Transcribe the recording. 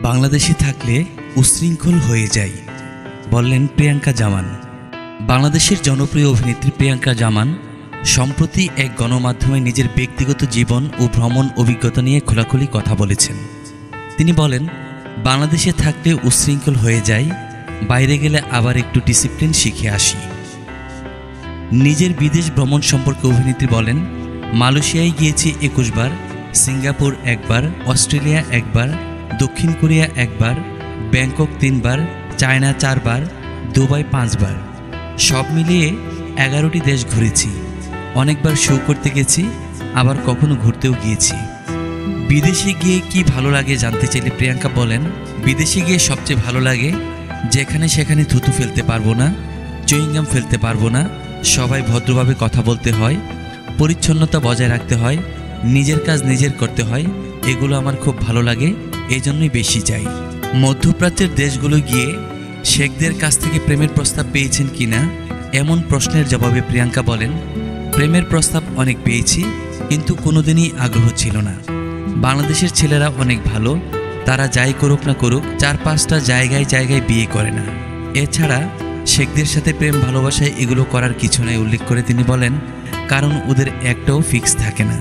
বাংলাদেশে থাকলে উচ্ছৃঙ্খল হয়ে যাই, বললেন প্রিয়াঙ্কা জামান। বাংলাদেশের জনপ্রিয় অভিনেত্রী প্রিয়াঙ্কা জামান সম্প্রতি এক গণমাধ্যমে নিজের ব্যক্তিগত জীবন ও ভ্রমণ অভিজ্ঞতা নিয়ে খোলাখুলি কথা বলেছেন। তিনি বলেন, বাংলাদেশে থাকলে উচ্ছৃঙ্খল হয়ে যাই, বাইরে গেলে আবার একটু ডিসিপ্লিন শিখে আসি। নিজের বিদেশ ভ্রমণ সম্পর্কে অভিনেত্রী বলেন, মালয়েশিয়ায় গিয়েছি 21 বার, সিঙ্গাপুর 1 বার, অস্ট্রেলিয়া 1 বার, দক্ষিণ কোরিয়া 1 বার, ব্যাংকক 3 বার, চায়না 4 বার, দুবাই 5 বার। সব মিলিয়ে 11টি দেশ ঘুরেছি। অনেকবার শো করতে গেছি, আবার কখনো ঘুরতেও গিয়েছি। বিদেশে গিয়ে কি ভালো লাগে জানতে চাইলে প্রিয়াঙ্কা বলেন, বিদেশে গিয়ে সবচেয়ে ভালো লাগে যেখানে সেখানে থুতু ফেলতে পারবো না, চুইংগাম ফেলতে পারবো না, সবাই ভদ্রভাবে কথা বলতে হয়, পরিচ্ছন্নতা বজায় রাখতে হয়, নিজের কাজ নিজের করতে হয়। এগুলো আমার খুব ভালো লাগে, এজন্যই বেশি যাই। মধ্যপ্রাচ্যের দেশগুলো গিয়ে শেখদের কাছ থেকে প্রেমের প্রস্তাব পেয়েছেন কিনা এমন প্রশ্নের জবাবে প্রিয়াঙ্কা বলেন, প্রেমের প্রস্তাব অনেক পেয়েছি, কিন্তু কোনোদিনই আগ্রহ ছিল না। বাংলাদেশের ছেলেরা অনেক ভালো, তারা যাই করুক না করুক 4-5টা জায়গায় জায়গায় বিয়ে করে না। এছাড়া শেখদের সাথে প্রেম ভালোবাসায় এগুলো করার কিছু নেই উল্লেখ করে তিনি বলেন, কারণ ওদের একটাও ফিক্স থাকে না।